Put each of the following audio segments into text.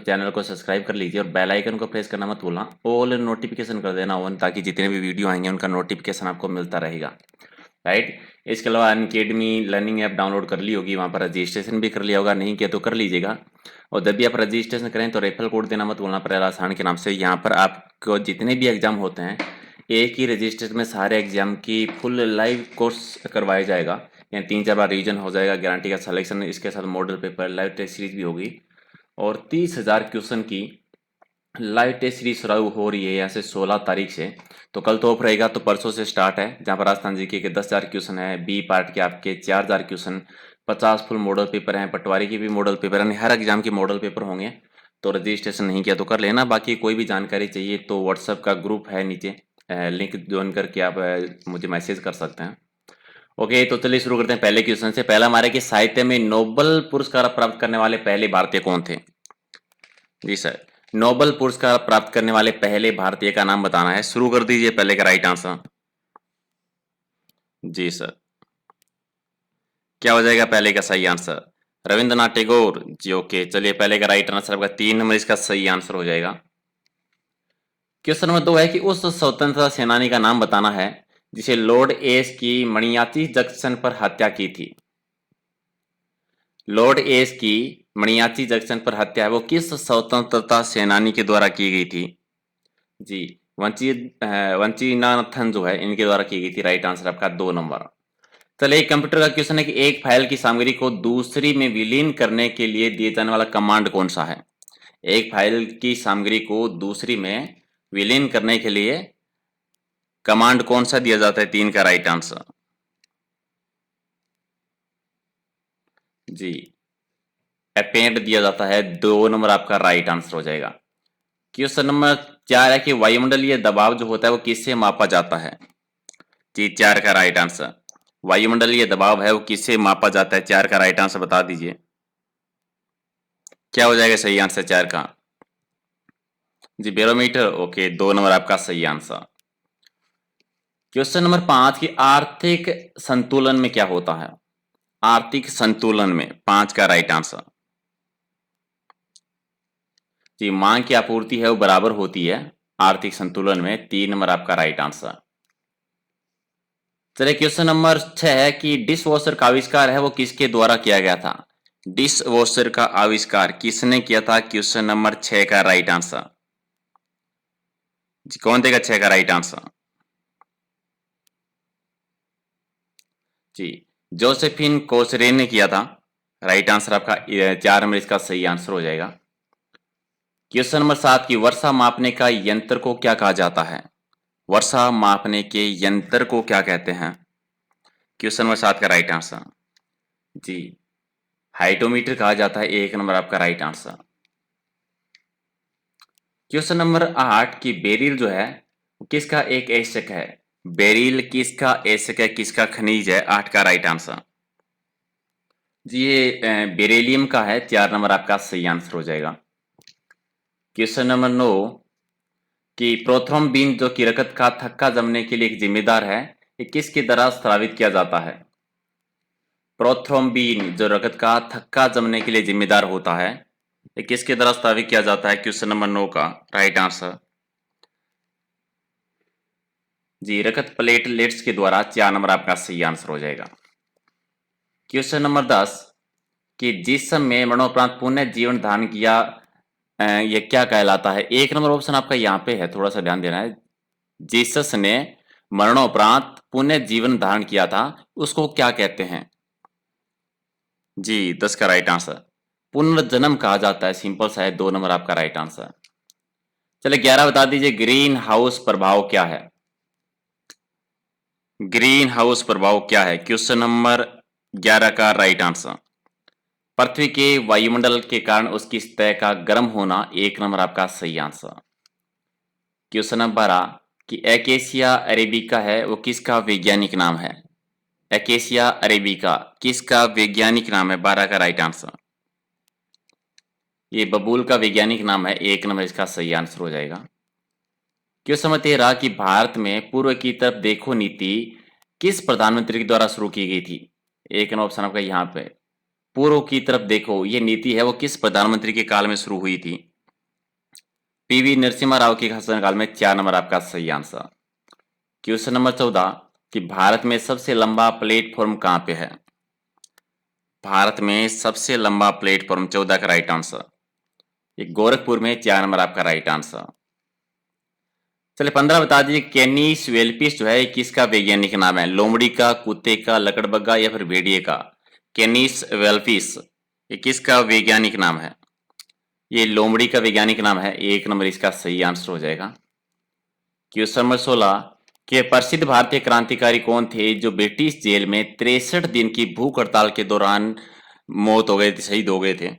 Channel को subscribe कर लीजिए और बेल आइकन को प्रेस करना मत भूलना। ऑल नोटिफिकेशन कर देना ऑन, ताकि जितने भी वीडियो आएंगे उनका नोटिफिकेशन आपको मिलता रहेगा। राइट। इसके अलावा अनअकैडमी लर्निंग ऐप डाउनलोड कर ली होगी, वहाँ पर रजिस्ट्रेशन भी कर लिया होगा, नहीं किया तो कर लीजिएगा। और जब भी आप रजिस्ट्रेशन करें तो रेफरल कोड देना मत भूलना, परेल आसान के नाम से। यहाँ पर आपको जितने भी एग्जाम होते हैं एक ही रजिस्ट्रेशन में सारे एग्जाम की फुल लाइव कोर्स करवाया जाएगा। यहाँ 3-4 बार रिवीजन हो जाएगा, गारंटी का सिलेक्शन, इसके साथ model paper, live test series भी होगी और 30,000 क्वेश्चन की लाइव टेस्ट सीरीज शुरू हो रही है यहाँ से 16 तारीख से। तो कल तो ऑफ रहेगा, तो परसों से स्टार्ट है, जहाँ पर राजस्थान जीके के 10,000 क्वेश्चन है, बी पार्ट के आपके 4,000 क्वेश्चन, 50 फुल मॉडल पेपर हैं, पटवारी के भी मॉडल पेपर, यानी हर एग्जाम के मॉडल पेपर होंगे। तो रजिस्ट्रेशन नहीं किया तो कर लेना। बाकी कोई भी जानकारी चाहिए तो व्हाट्सएप का ग्रुप है नीचे, लिंक ज्वाइन करके आप मुझे मैसेज कर सकते हैं। ओके, तो चलिए शुरू करते हैं पहले क्वेश्चन से। पहला हमारे कि साहित्य में नोबेल पुरस्कार प्राप्त करने वाले पहले भारतीय कौन थे? जी सर, नोबेल पुरस्कार प्राप्त करने वाले पहले भारतीय का नाम बताना है। शुरू कर दीजिए पहले का राइट आंसर। जी सर, क्या हो जाएगा पहले का सही आंसर? रविंद्रनाथ टैगोर जी। ओके, चलिए पहले का राइट आंसर आपका 3 नंबर इसका सही आंसर हो जाएगा। क्वेश्चन नंबर 2 है कि उस स्वतंत्रता सेनानी का नाम बताना है जिसे लॉर्ड एस की मणियाची जंक्शन पर हत्या की थी। लॉर्ड एस की मणियाची जंक्शन पर हत्या है वो किस स्वतंत्रता सेनानी के द्वारा की गई थी? जी, वंचिनाथन जो है इनके द्वारा की गई थी। राइट आंसर आपका 2 नंबर। चलिए एक कंप्यूटर का क्वेश्चन है कि एक फाइल की सामग्री को दूसरी में विलीन करने के लिए दिए जाने वाला कमांड कौन सा है? एक फाइल की सामग्री को दूसरी में विलीन करने के लिए कमांड कौन सा दिया जाता है? 3 का राइट आंसर। जी, अपेंड दिया जाता है। 2 नंबर आपका राइट आंसर हो जाएगा। क्वेश्चन नंबर 4 है कि वायुमंडलीय दबाव जो होता है वो किससे मापा जाता है? जी, 4 का राइट आंसर। वायुमंडलीय दबाव है वो किससे मापा जाता है? 4 का राइट आंसर बता दीजिए, क्या हो जाएगा सही आंसर 4 का? जी, बैरोमीटर। ओके, 2 नंबर आपका सही आंसर। क्वेश्चन नंबर 5 की आर्थिक संतुलन में क्या होता है? आर्थिक संतुलन में 5 का राइट आंसर। जी, मांग की आपूर्ति है वो बराबर होती है आर्थिक संतुलन में। 3 नंबर आपका राइट आंसर। चलिए क्वेश्चन नंबर 6 है कि डिश वॉशर का आविष्कार है वो किसके द्वारा किया गया था? डिश वॉशर का आविष्कार किसने किया था? क्वेश्चन नंबर 6 का राइट आंसर। जी, कौन देगा 6 का राइट आंसर? जी, जोसेफिन कोसरे ने किया था। राइट आंसर आपका 4 नंबर इसका सही आंसर हो जाएगा। क्वेश्चन नंबर 7 की वर्षा मापने का यंत्र को क्या कहा जाता है? वर्षा मापने के यंत्र को क्या कहते हैं? क्वेश्चन नंबर 7 का राइट आंसर। जी, हाइटोमीटर कहा जाता है। 1 नंबर आपका राइट आंसर। क्वेश्चन नंबर 8 की बेरिल जो है वो किसका एक एशक है? बेरिल किसका एशक है, किसका खनिज है? 8 का राइट आंसर। जी, ये बेरिलियम का है। 4 नंबर आपका सही आंसर हो जाएगा। क्वेश्चन नंबर 9 कि प्रोथ्रोम्बिन जो कि रक्त का थक्का जमने के लिए एक जिम्मेदार है, ये किसके द्वारा स्रावित किया जाता है? प्रोथ्रोम्बिन जो रक्त का थक्का जमने के लिए जिम्मेदार होता है, ये किसके द्वारा स्रावित किया जाता है? क्वेश्चन नंबर 9 का राइट आंसर। जी, रक्त प्लेटलेट्स के द्वारा। 4 नंबर आपका सही आंसर हो जाएगा। क्वेश्चन नंबर 10 कि जिसम में मरणोपरांत पुण्य जीवन धारण किया, ये क्या कहलाता है? 1 नंबर ऑप्शन आपका यहाँ पे है, थोड़ा सा ध्यान देना है। जीसस ने मरणोपरांत पुण्य जीवन धारण किया था, उसको क्या कहते हैं? जी, 10 का राइट आंसर। पुनर्जन्म कहा जाता है। सिंपल सा है। 2 नंबर आपका राइट आंसर। चलिए 11 बता दीजिए, ग्रीन हाउस प्रभाव क्या है? ग्रीन हाउस प्रभाव क्या है? क्वेश्चन नंबर 11 का राइट आंसर। पृथ्वी के वायुमंडल के कारण उसकी सतह का गर्म होना। 1 नंबर आपका सही आंसर। क्वेश्चन नंबर 12 कि एकेसिया अरेबिका है वो किसका वैज्ञानिक नाम है? एकेसिया अरेबिका किसका वैज्ञानिक नाम है? 12 का राइट आंसर। ये बबूल का वैज्ञानिक नाम है। 1 नंबर इसका सही आंसर हो जाएगा। क्वेश्चन नंबर 13 कि भारत में पूर्व की तरफ देखो नीति किस प्रधानमंत्री के द्वारा शुरू की गई थी? 1 नंबर ऑप्शन आपका यहाँ पे। पूर्व की तरफ देखो ये नीति है वो किस प्रधानमंत्री के काल में शुरू हुई थी? पीवी नरसिम्हा राव के शासनकाल में। 4 नंबर आपका सही आंसर। क्वेश्चन नंबर 14 कि भारत में सबसे लंबा प्लेटफॉर्म कहां पे है? भारत में सबसे लंबा प्लेटफॉर्म 14 का राइट आंसर। ये गोरखपुर में। 4 नंबर आपका राइट आंसर। चलिए 15 बता दीजिए, कैनिस वेलपिस जो है ये किसका वैज्ञानिक नाम है? लोमड़ी का, कुत्ते का, लकड़बग्गा या फिर भेड़िए का? कैनिस वेलपिस ये किसका वैज्ञानिक नाम है? ये लोमड़ी का वैज्ञानिक नाम है। 1 नंबर इसका सही आंसर हो जाएगा। क्वेश्चन नंबर 16 के प्रसिद्ध भारतीय क्रांतिकारी कौन थे जो ब्रिटिश जेल में 63 दिन की भूख हड़ताल के दौरान मौत हो गए थे, शहीद हो गए थे?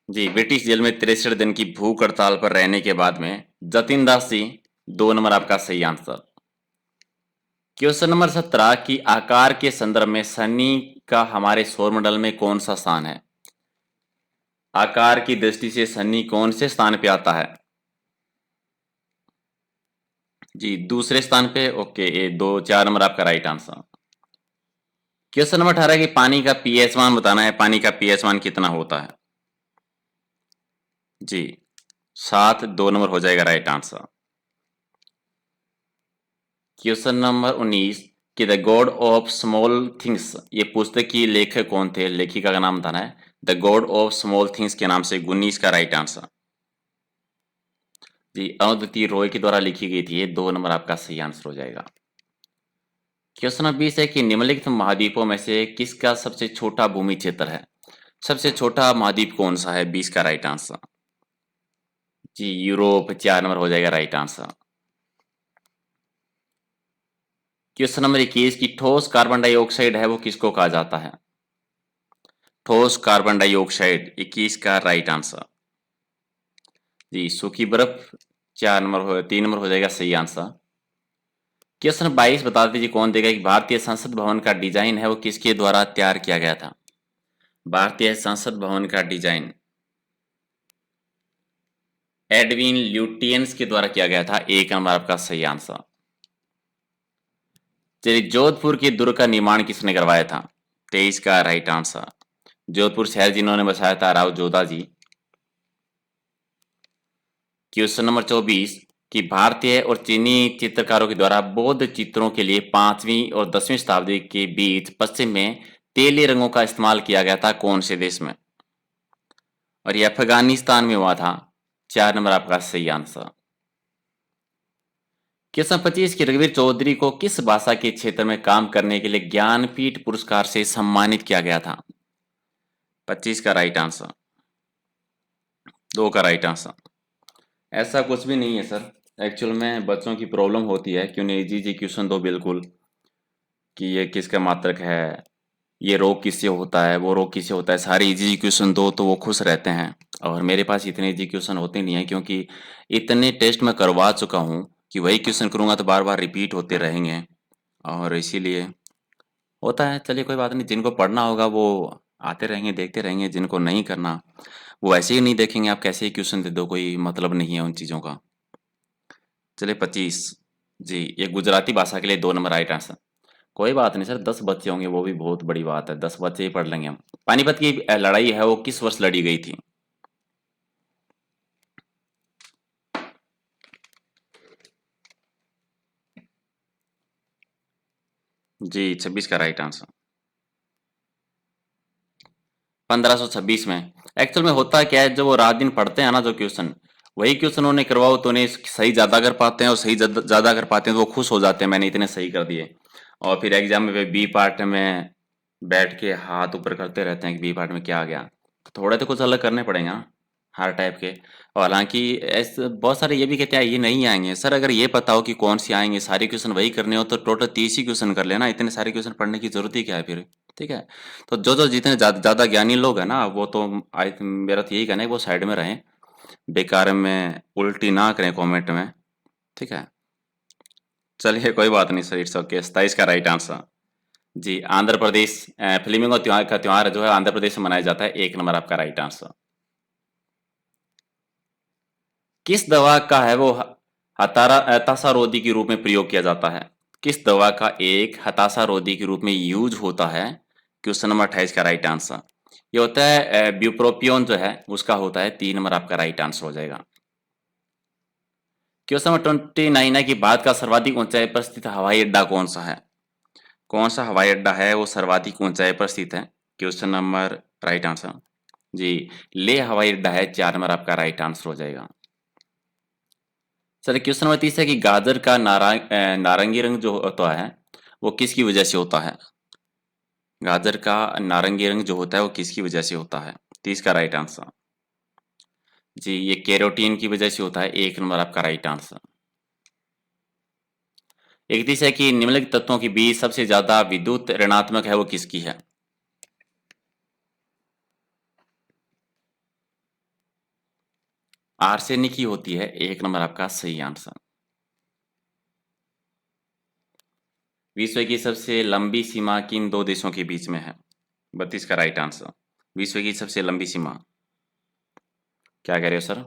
जी, ब्रिटिश जेल में 63 दिन की भूख हड़ताल पर रहने के बाद में जतिन दास जी। 2 नंबर आपका सही आंसर। क्वेश्चन नंबर 17 की आकार के संदर्भ में शनि का हमारे सौरमंडल में कौन सा स्थान है? आकार की दृष्टि से शनि कौन से स्थान पे आता है? जी, दूसरे स्थान पे। ओके, ये 4 नंबर आपका राइट आंसर। क्वेश्चन नंबर 18 की पानी का पीएच मान बताना है। पानी का पीएच मान कितना होता है? जी, 7। 2 नंबर हो जाएगा राइट आंसर। क्वेश्चन नंबर 19 कि the God of small things ये पुस्तक की लेखक कौन थे? लेखिका का नाम बताना है। The God of small things के नाम से गुन्नी इसका राइट आंसर। जी, अरुंधति रॉय के द्वारा लिखी गई थी। ये 2 नंबर आपका सही आंसर हो जाएगा। क्वेश्चन नंबर 20 है कि निम्नलिखित महाद्वीपों में से किसका सबसे छोटा भूमि क्षेत्र है? सबसे छोटा महाद्वीप कौन सा है? 20 का राइट आंसर। जी, यूरोप। 4 नंबर हो जाएगा राइट आंसर। क्वेश्चन नंबर 21 की ठोस कार्बन डाइऑक्साइड है वो किसको कहा जाता है? ठोस कार्बन डाइऑक्साइड 21 का राइट आंसर। जी, सूखी बर्फ। 3 नंबर हो जाएगा सही आंसर। क्वेश्चन 22 बता दीजिए कौन देगा कि भारतीय संसद भवन का डिजाइन है वो किसके द्वारा तैयार किया गया था? भारतीय संसद भवन का डिजाइन एडविन ल्यूटियंस के द्वारा किया गया था। 1 नंबर आपका सही आंसर। चलिए, जोधपुर के दुर्ग का निर्माण किसने करवाया था? 23 का राइट आंसर। जोधपुर शहर जिन्होंने बसाया था राव जोधा जी। क्वेश्चन नंबर 24 कि भारतीय और चीनी चित्रकारों के द्वारा बौद्ध चित्रों के लिए 5वीं और 10वीं शताब्दी के बीच पश्चिम में तेली रंगों का इस्तेमाल किया गया था कौन से देश में? और ये अफगानिस्तान में हुआ था। 4 नंबर आपका सही आंसर। क्वेश्चन 25 कि रघुवीर चौधरी को किस भाषा के क्षेत्र में काम करने के लिए ज्ञानपीठ पुरस्कार से सम्मानित किया गया था? 25 का राइट आंसर। 2 का राइट आंसर। ऐसा कुछ भी नहीं है सर। एक्चुअल में बच्चों की प्रॉब्लम होती है क्यों नहीं जी क्वेश्चन दो बिल्कुल कि ये किसका मात्रक है, ये रोग किससे होता है, वो रोग किससे होता है। सारे इजी क्वेश्चन दो तो वो खुश रहते हैं। और मेरे पास इतने इजी क्वेश्चन होते नहीं है क्योंकि इतने टेस्ट मैं करवा चुका हूँ कि वही क्वेश्चन करूँगा तो बार बार रिपीट होते रहेंगे और इसीलिए होता है। चलिए कोई बात नहीं, जिनको पढ़ना होगा वो आते रहेंगे देखते रहेंगे, जिनको नहीं करना वो ऐसे ही नहीं देखेंगे। आप कैसे ही क्वेश्चन दे दो, कोई मतलब नहीं है उन चीज़ों का। चलिए 25 जी, ये गुजराती भाषा के लिए 2 नंबर राइट आंसर। कोई बात नहीं सर, 10 बच्चे होंगे वो भी बहुत बड़ी बात है। 10 बच्चे ही पढ़ लेंगे हम। पानीपत की लड़ाई है वो किस वर्ष लड़ी गई थी? जी, 26 का राइट आंसर। 1526 में। एक्चुअल में होता क्या है, जब वो रात दिन पढ़ते हैं ना जो क्वेश्चन, वही क्वेश्चन उन्हें करवाओ तो उन्हें सही ज्यादा कर पाते हैं और सही ज्यादा कर पाते हैं तो वो खुश हो जाते हैं मैंने इतने सही कर दिए। और फिर एग्जाम में वे बी पार्ट में बैठ के हाथ ऊपर करते रहते हैं कि बी पार्ट में क्या आ गया। तो थोड़े तो कुछ अलग करने पड़ेंगे ना, हर टाइप के। और हालांकि ऐसे बहुत सारे ये भी कहते हैं ये नहीं आएंगे सर। अगर ये पता हो कि कौन से आएंगे, सारे क्वेश्चन वही करने हो तो टोटल 30 ही क्वेश्चन कर लेना। इतने सारे क्वेश्चन पढ़ने की जरूरत ही क्या है फिर? ठीक है। तो जो जितने ज्यादा ज्ञानी लोग हैं ना वो तो आई मेरा तो यही कहना है कि वो साइड में रहें, बेकार में उल्टी ना करें कमेंट में। ठीक है, चलिए कोई बात नहीं सर, इट्स ओके। 27 का राइट आंसर। जी, आंध्र प्रदेश फ्लेमिंगो त्योहार का त्योहार जो है आंध्र प्रदेश में मनाया जाता है। 1 नंबर आपका राइट आंसर। किस दवा का है वो हताशा रोधी के रूप में प्रयोग किया जाता है? किस दवा का एक हताशा रोधी के रूप में यूज होता है? क्वेश्चन नंबर 28 का राइट आंसर। ये होता है ब्यूप्रोपियोन जो है उसका होता है। 3 नंबर आपका राइट आंसर हो जाएगा। क्वेश्चन नंबर 29 है कि भारत का सर्वाधिक ऊंचाई पर स्थित हवाई अड्डा कौन सा है? कौन सा हवाई अड्डा है वो सर्वाधिक ऊंचाई पर स्थित है? क्वेश्चन नंबर राइट आंसर जी लेह हवाई अड्डा है। 4 नंबर आपका राइट आंसर हो जाएगा। चलिए क्वेश्चन नंबर 30 है कि गाजर का नारंगी रंग जो होता है वो किसकी वजह से होता है? गाजर का नारंगी रंग जो होता है वो किसकी वजह से होता है? 30 का राइट आंसर जी ये कैरोटीन की वजह से होता है। 1 नंबर आपका राइट आंसर। 31 है कि निम्नलिखित तत्वों के बीच सबसे ज्यादा विद्युत ऋणात्मक है वो किसकी है? आर्सेनिक की होती है। 1 नंबर आपका सही आंसर। विश्व की सबसे लंबी सीमा किन 2 देशों के बीच में है? 32 का राइट आंसर। विश्व की सबसे लंबी सीमा क्या कह रहे हो सर?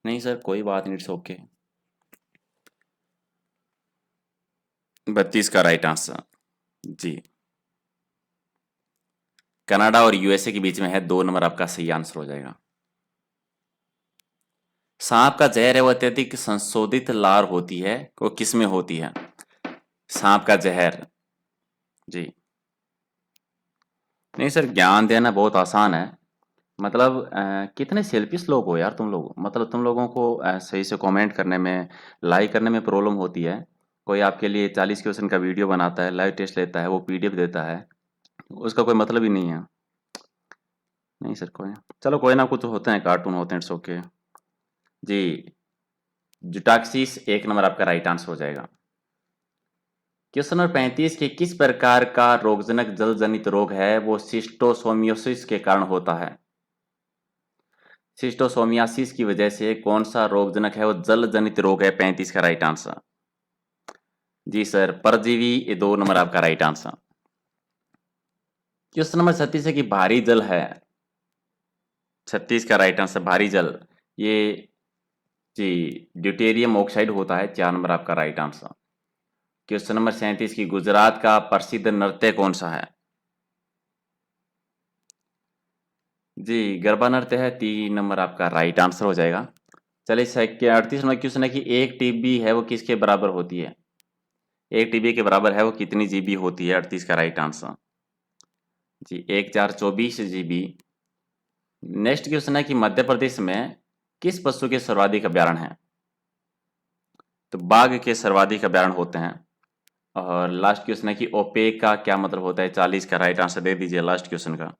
नहीं सर कोई बात नहीं, इट्स ओके। 32 का राइट आंसर जी कनाडा और यूएसए के बीच में है। 2 नंबर आपका सही आंसर हो जाएगा। सांप का जहर है वो अत्यधिक संशोधित लार होती है वो किस में होती है? सांप का जहर जी नहीं सर ज्ञान देना बहुत आसान है। मतलब कितने सेल्फिश लोग हो यार तुम लोग। मतलब तुम लोगों को सही से कमेंट करने में लाइक करने में प्रॉब्लम होती है। कोई आपके लिए 40 क्वेश्चन का वीडियो बनाता है, लाइव टेस्ट लेता है, वो पीडीएफ देता है, उसका कोई मतलब ही नहीं है। नहीं सर कोई चलो कोई ना, कुछ होते हैं कार्टून होते हैं, इट्स ओके जी। जुटाक्सिस 1 नंबर आपका राइट आंसर हो जाएगा। क्वेश्चन नंबर 35 के किस प्रकार का रोगजनक जल जनित रोग है वो सिस्टोसोमियोसिस के कारण होता है? सिस्टोसोमियासिस की वजह से कौन सा रोगजनक है वो जल जनित रोग है। 35 का राइट आंसर जी सर परजीवी। ये 2 नंबर आपका राइट आंसर। क्वेश्चन नंबर 36 है कि भारी जल है। 36 का राइट आंसर भारी जल ये जी ड्यूटेरियम ऑक्साइड होता है। 4 नंबर आपका राइट आंसर। क्वेश्चन नंबर 37 की गुजरात का प्रसिद्ध नृत्य कौन सा है? जी गरबा नृत्य है। 3 नंबर आपका राइट आंसर हो जाएगा। चलिए 38 नंबर क्वेश्चन है कि एक टीबी है वो किसके बराबर होती है? एक टीबी के बराबर है वो कितनी जीबी होती है? 38 का राइट आंसर जी 1424 जीबी। नेक्स्ट क्वेश्चन है कि मध्य प्रदेश में किस पशु के सर्वाधिक अभ्यारण्य हैं? तो बाघ के सर्वाधिक अभ्यारण्य होते हैं। और लास्ट क्वेश्चन है कि ओपेक का क्या मतलब होता है? 40 का राइट आंसर दे दीजिए लास्ट क्वेश्चन का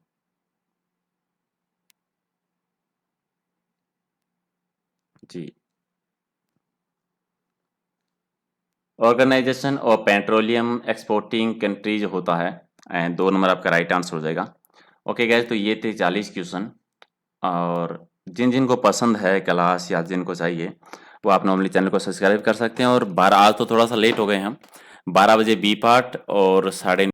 जी। Organisation of petroleum exporting countries होता है। एंड 2 नंबर आपका राइट आंसर हो जाएगा। ओके गैस तो ये थे 40 क्वेश्चन। और जिन जिनको पसंद है क्लास या जिनको चाहिए वो आप नॉर्मली चैनल को सब्सक्राइब कर सकते हैं। और 12 आज तो थोड़ा सा लेट हो गए हम, 12 बजे बी पार्ट और साढ़े